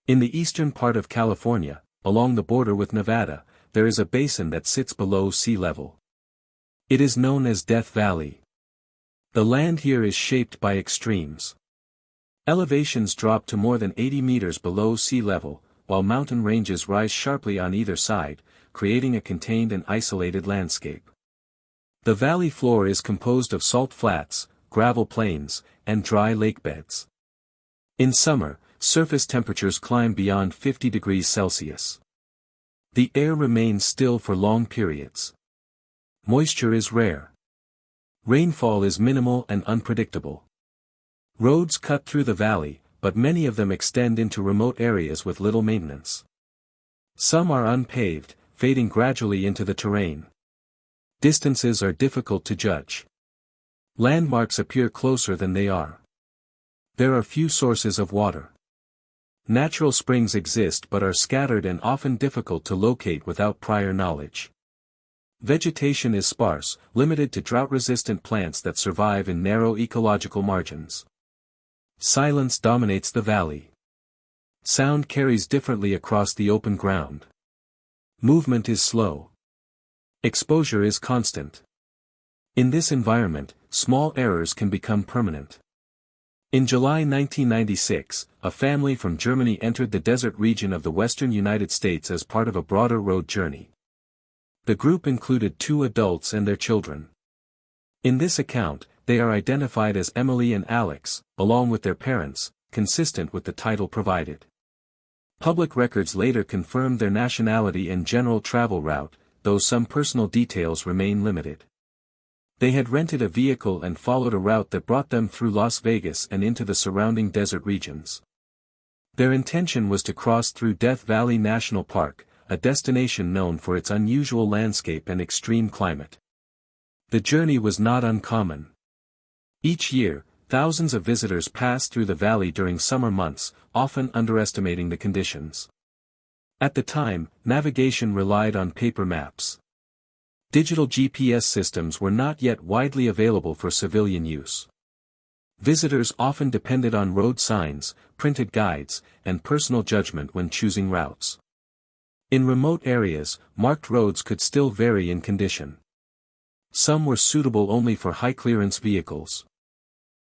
In the eastern part of California, along the border with Nevada, there is a basin that sits below sea level. It is known as Death Valley. The land here is shaped by extremes. Elevations drop to more than 80 meters below sea level, while mountain ranges rise sharply on either side, creating a contained and isolated landscape. The valley floor is composed of salt flats, gravel plains, and dry lake beds. In summer, surface temperatures climb beyond 50 degrees Celsius. The air remains still for long periods. Moisture is rare. Rainfall is minimal and unpredictable. Roads cut through the valley, but many of them extend into remote areas with little maintenance. Some are unpaved, fading gradually into the terrain. Distances are difficult to judge. Landmarks appear closer than they are. There are few sources of water. Natural springs exist but are scattered and often difficult to locate without prior knowledge. Vegetation is sparse, limited to drought-resistant plants that survive in narrow ecological margins. Silence dominates the valley. Sound carries differently across the open ground. Movement is slow. Exposure is constant. In this environment, small errors can become permanent. In July 1996, a family from Germany entered the desert region of the western United States as part of a broader road journey. The group included 2 adults and their children. In this account, they are identified as Emily and Alex, along with their parents, consistent with the title provided. Public records later confirmed their nationality and general travel route, though some personal details remain limited. They had rented a vehicle and followed a route that brought them through Las Vegas and into the surrounding desert regions. Their intention was to cross through Death Valley National Park, a destination known for its unusual landscape and extreme climate. The journey was not uncommon. Each year, thousands of visitors pass through the valley during summer months, often underestimating the conditions. At the time, navigation relied on paper maps. Digital GPS systems were not yet widely available for civilian use. Visitors often depended on road signs, printed guides, and personal judgment when choosing routes. In remote areas, marked roads could still vary in condition. Some were suitable only for high-clearance vehicles.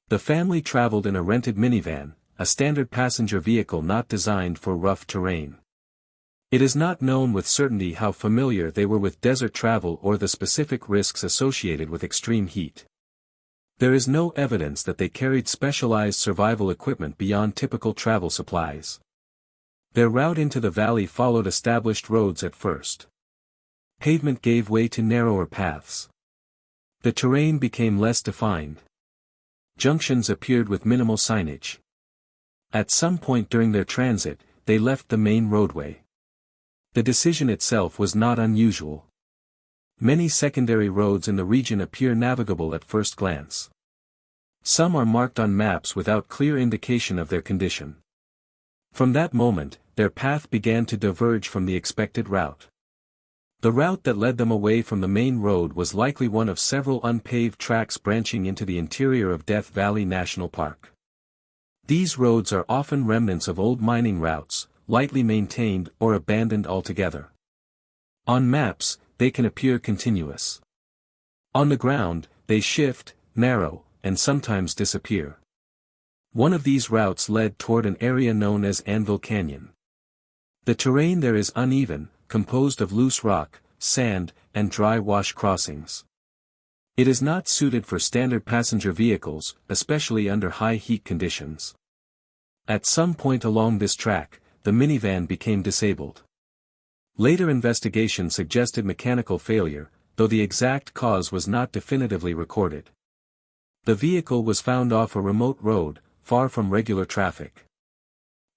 The family traveled in a rented minivan, a standard passenger vehicle not designed for rough terrain. It is not known with certainty how familiar they were with desert travel or the specific risks associated with extreme heat. There is no evidence that they carried specialized survival equipment beyond typical travel supplies. Their route into the valley followed established roads at first. Pavement gave way to narrower paths. The terrain became less defined. Junctions appeared with minimal signage. At some point during their transit, they left the main roadway. The decision itself was not unusual. Many secondary roads in the region appear navigable at first glance. Some are marked on maps without clear indication of their condition. From that moment, their path began to diverge from the expected route. The route that led them away from the main road was likely one of several unpaved tracks branching into the interior of Death Valley National Park. These roads are often remnants of old mining routes, lightly maintained or abandoned altogether. On maps, they can appear continuous. On the ground, they shift, narrow, and sometimes disappear. One of these routes led toward an area known as Anvil Canyon. The terrain there is uneven, composed of loose rock, sand, and dry wash crossings. It is not suited for standard passenger vehicles, especially under high heat conditions. At some point along this track, the minivan became disabled. Later investigation suggested mechanical failure, though the exact cause was not definitively recorded. The vehicle was found off a remote road, far from regular traffic.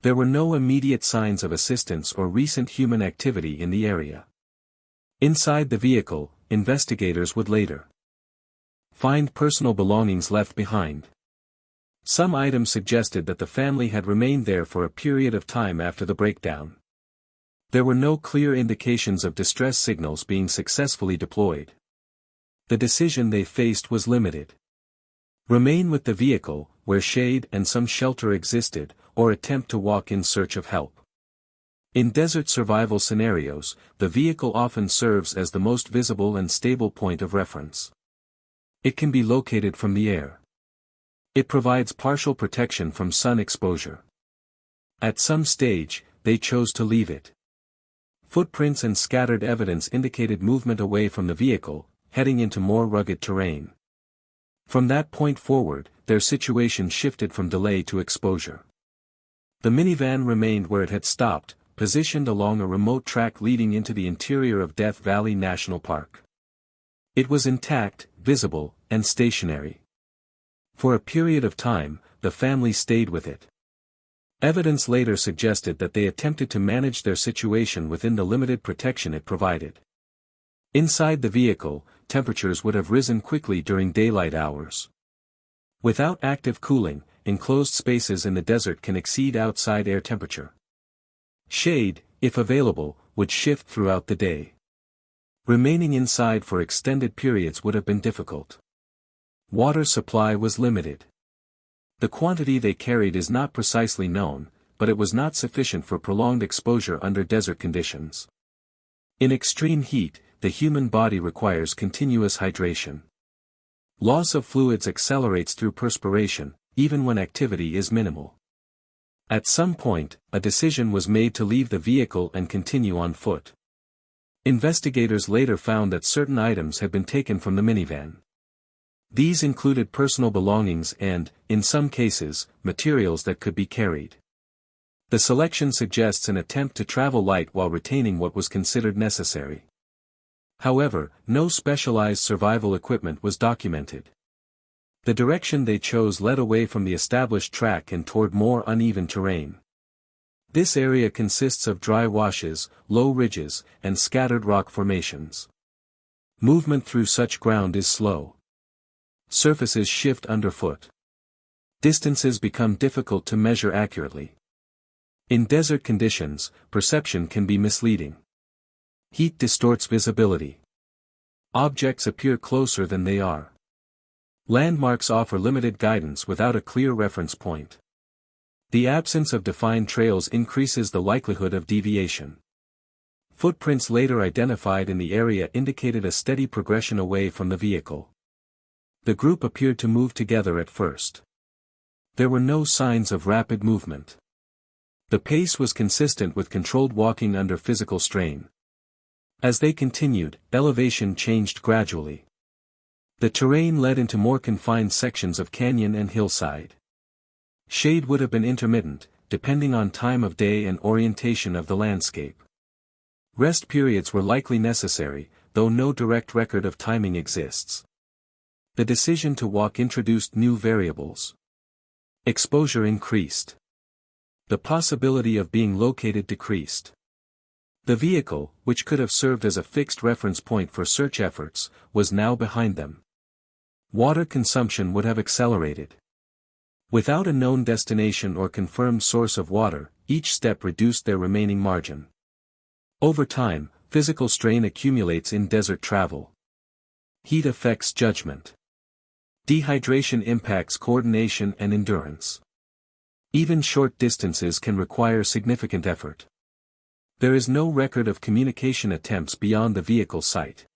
There were no immediate signs of assistance or recent human activity in the area. Inside the vehicle, investigators would later find personal belongings left behind. Some items suggested that the family had remained there for a period of time after the breakdown. There were no clear indications of distress signals being successfully deployed. The decision they faced was limited. Remain with the vehicle, where shade and some shelter existed, or attempt to walk in search of help. In desert survival scenarios, the vehicle often serves as the most visible and stable point of reference. It can be located from the air. It provides partial protection from sun exposure. At some stage, they chose to leave it. Footprints and scattered evidence indicated movement away from the vehicle, heading into more rugged terrain. From that point forward, their situation shifted from delay to exposure. The minivan remained where it had stopped, positioned along a remote track leading into the interior of Death Valley National Park. It was intact, visible, and stationary. For a period of time, the family stayed with it. Evidence later suggested that they attempted to manage their situation within the limited protection it provided. Inside the vehicle, temperatures would have risen quickly during daylight hours. Without active cooling, enclosed spaces in the desert can exceed outside air temperature. Shade, if available, would shift throughout the day. Remaining inside for extended periods would have been difficult. Water supply was limited. The quantity they carried is not precisely known, but it was not sufficient for prolonged exposure under desert conditions. In extreme heat, the human body requires continuous hydration. Loss of fluids accelerates through perspiration, even when activity is minimal. At some point, a decision was made to leave the vehicle and continue on foot. Investigators later found that certain items had been taken from the minivan. These included personal belongings and, in some cases, materials that could be carried. The selection suggests an attempt to travel light while retaining what was considered necessary. However, no specialized survival equipment was documented. The direction they chose led away from the established track and toward more uneven terrain. This area consists of dry washes, low ridges, and scattered rock formations. Movement through such ground is slow. Surfaces shift underfoot. Distances become difficult to measure accurately. In desert conditions, perception can be misleading. Heat distorts visibility. Objects appear closer than they are. Landmarks offer limited guidance without a clear reference point. The absence of defined trails increases the likelihood of deviation. Footprints later identified in the area indicated a steady progression away from the vehicle. The group appeared to move together at first. There were no signs of rapid movement. The pace was consistent with controlled walking under physical strain. As they continued, elevation changed gradually. The terrain led into more confined sections of canyon and hillside. Shade would have been intermittent, depending on time of day and orientation of the landscape. Rest periods were likely necessary, though no direct record of timing exists. The decision to walk introduced new variables. Exposure increased. The possibility of being located decreased. The vehicle, which could have served as a fixed reference point for search efforts, was now behind them. Water consumption would have accelerated. Without a known destination or confirmed source of water, each step reduced their remaining margin. Over time, physical strain accumulates in desert travel. Heat affects judgment. Dehydration impacts coordination and endurance. Even short distances can require significant effort. There is no record of communication attempts beyond the vehicle site.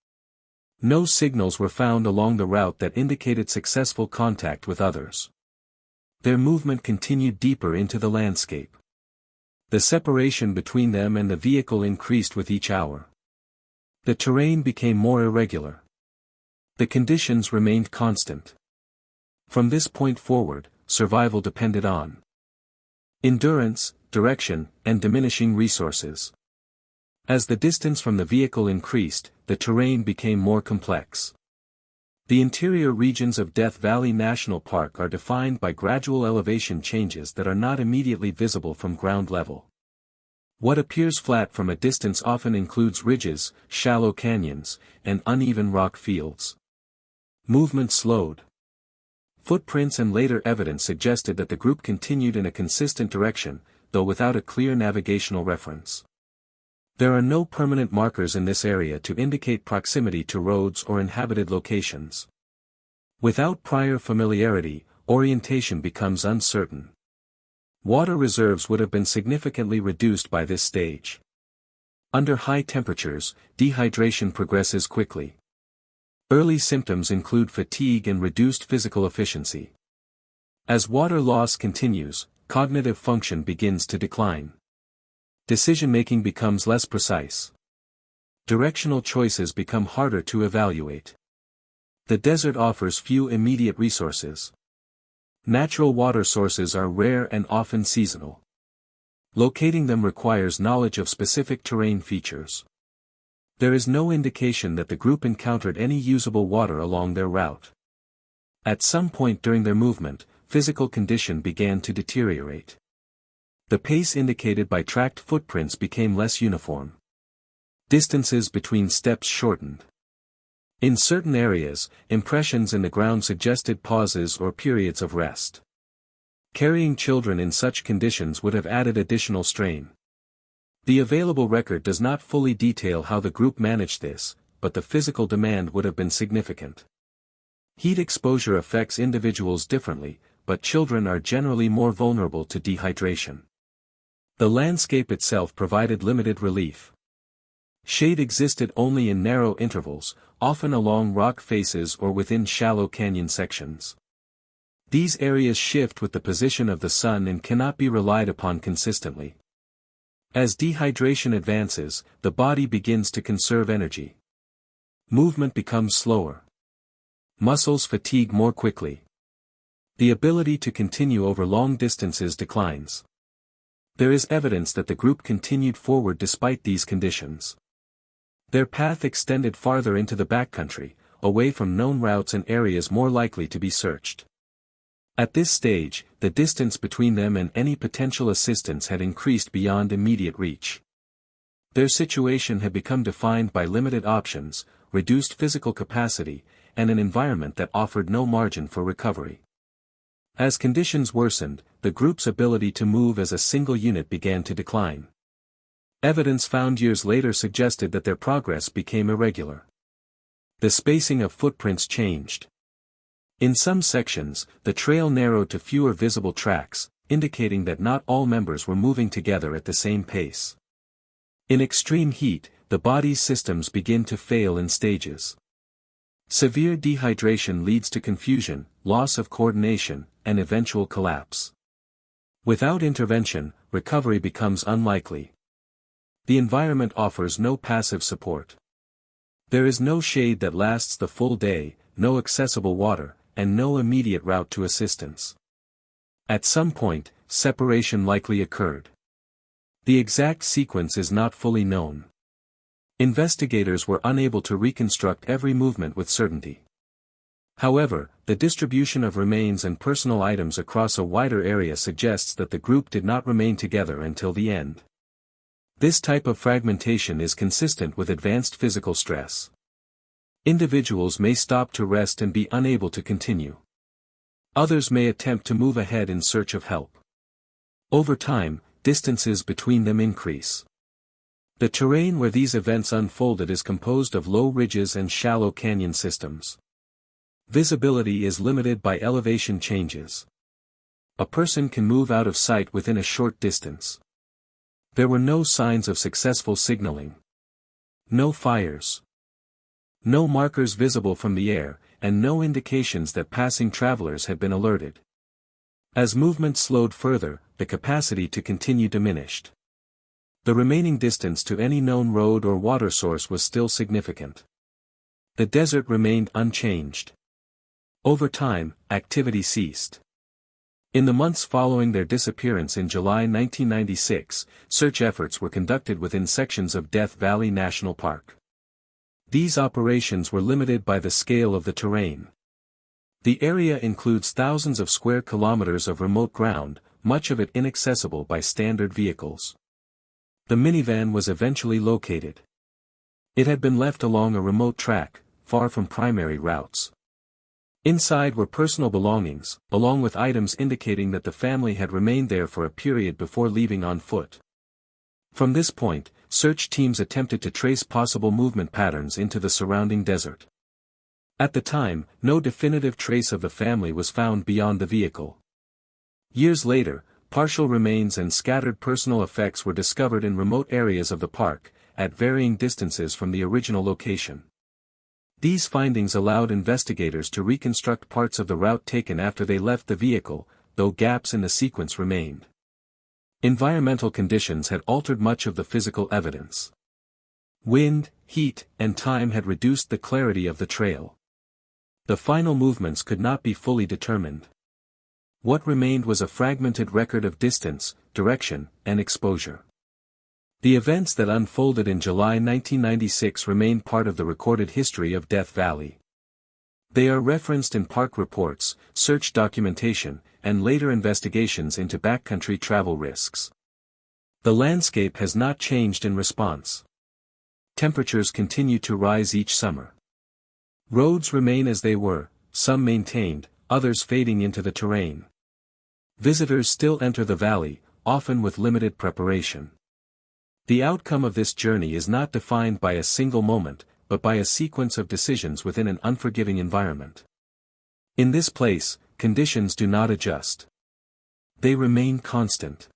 No signals were found along the route that indicated successful contact with others. Their movement continued deeper into the landscape. The separation between them and the vehicle increased with each hour. The terrain became more irregular. The conditions remained constant. From this point forward, survival depended on endurance, direction, and diminishing resources. As the distance from the vehicle increased, the terrain became more complex. The interior regions of Death Valley National Park are defined by gradual elevation changes that are not immediately visible from ground level. What appears flat from a distance often includes ridges, shallow canyons, and uneven rock fields. Movement slowed. Footprints and later evidence suggested that the group continued in a consistent direction, though without a clear navigational reference. There are no permanent markers in this area to indicate proximity to roads or inhabited locations. Without prior familiarity, orientation becomes uncertain. Water reserves would have been significantly reduced by this stage. Under high temperatures, dehydration progresses quickly. Early symptoms include fatigue and reduced physical efficiency. As water loss continues, cognitive function begins to decline. Decision-making becomes less precise. Directional choices become harder to evaluate. The desert offers few immediate resources. Natural water sources are rare and often seasonal. Locating them requires knowledge of specific terrain features. There is no indication that the group encountered any usable water along their route. At some point during their movement, physical condition began to deteriorate. The pace indicated by tracked footprints became less uniform. Distances between steps shortened. In certain areas, impressions in the ground suggested pauses or periods of rest. Carrying children in such conditions would have added additional strain. The available record does not fully detail how the group managed this, but the physical demand would have been significant. Heat exposure affects individuals differently, but children are generally more vulnerable to dehydration. The landscape itself provided limited relief. Shade existed only in narrow intervals, often along rock faces or within shallow canyon sections. These areas shift with the position of the sun and cannot be relied upon consistently. As dehydration advances, the body begins to conserve energy. Movement becomes slower. Muscles fatigue more quickly. The ability to continue over long distances declines. There is evidence that the group continued forward despite these conditions. Their path extended farther into the backcountry, away from known routes and areas more likely to be searched. At this stage, the distance between them and any potential assistance had increased beyond immediate reach. Their situation had become defined by limited options, reduced physical capacity, and an environment that offered no margin for recovery. As conditions worsened, the group's ability to move as a single unit began to decline. Evidence found years later suggested that their progress became irregular. The spacing of footprints changed. In some sections, the trail narrowed to fewer visible tracks, indicating that not all members were moving together at the same pace. In extreme heat, the body's systems begin to fail in stages. Severe dehydration leads to confusion, loss of coordination, and eventual collapse. Without intervention, recovery becomes unlikely. The environment offers no passive support. There is no shade that lasts the full day, no accessible water, and no immediate route to assistance. At some point, separation likely occurred. The exact sequence is not fully known. Investigators were unable to reconstruct every movement with certainty. However, the distribution of remains and personal items across a wider area suggests that the group did not remain together until the end. This type of fragmentation is consistent with advanced physical stress. Individuals may stop to rest and be unable to continue. Others may attempt to move ahead in search of help. Over time, distances between them increase. The terrain where these events unfolded is composed of low ridges and shallow canyon systems. Visibility is limited by elevation changes. A person can move out of sight within a short distance. There were no signs of successful signaling. No fires. No markers visible from the air, and no indications that passing travelers had been alerted. As movement slowed further, the capacity to continue diminished. The remaining distance to any known road or water source was still significant. The desert remained unchanged. Over time, activity ceased. In the months following their disappearance in July 1996, search efforts were conducted within sections of Death Valley National Park. These operations were limited by the scale of the terrain. The area includes thousands of square kilometers of remote ground, much of it inaccessible by standard vehicles. The minivan was eventually located. It had been left along a remote track, far from primary routes. Inside were personal belongings, along with items indicating that the family had remained there for a period before leaving on foot. From this point, search teams attempted to trace possible movement patterns into the surrounding desert. At the time, no definitive trace of the family was found beyond the vehicle. Years later, partial remains and scattered personal effects were discovered in remote areas of the park, at varying distances from the original location. These findings allowed investigators to reconstruct parts of the route taken after they left the vehicle, though gaps in the sequence remained. Environmental conditions had altered much of the physical evidence. Wind, heat, and time had reduced the clarity of the trail. The final movements could not be fully determined. What remained was a fragmented record of distance, direction, and exposure. The events that unfolded in July 1996 remain part of the recorded history of Death Valley. They are referenced in park reports, search documentation, and later investigations into backcountry travel risks. The landscape has not changed in response. Temperatures continue to rise each summer. Roads remain as they were, some maintained, others fading into the terrain. Visitors still enter the valley, often with limited preparation. The outcome of this journey is not defined by a single moment, but by a sequence of decisions within an unforgiving environment. In this place, conditions do not adjust. They remain constant.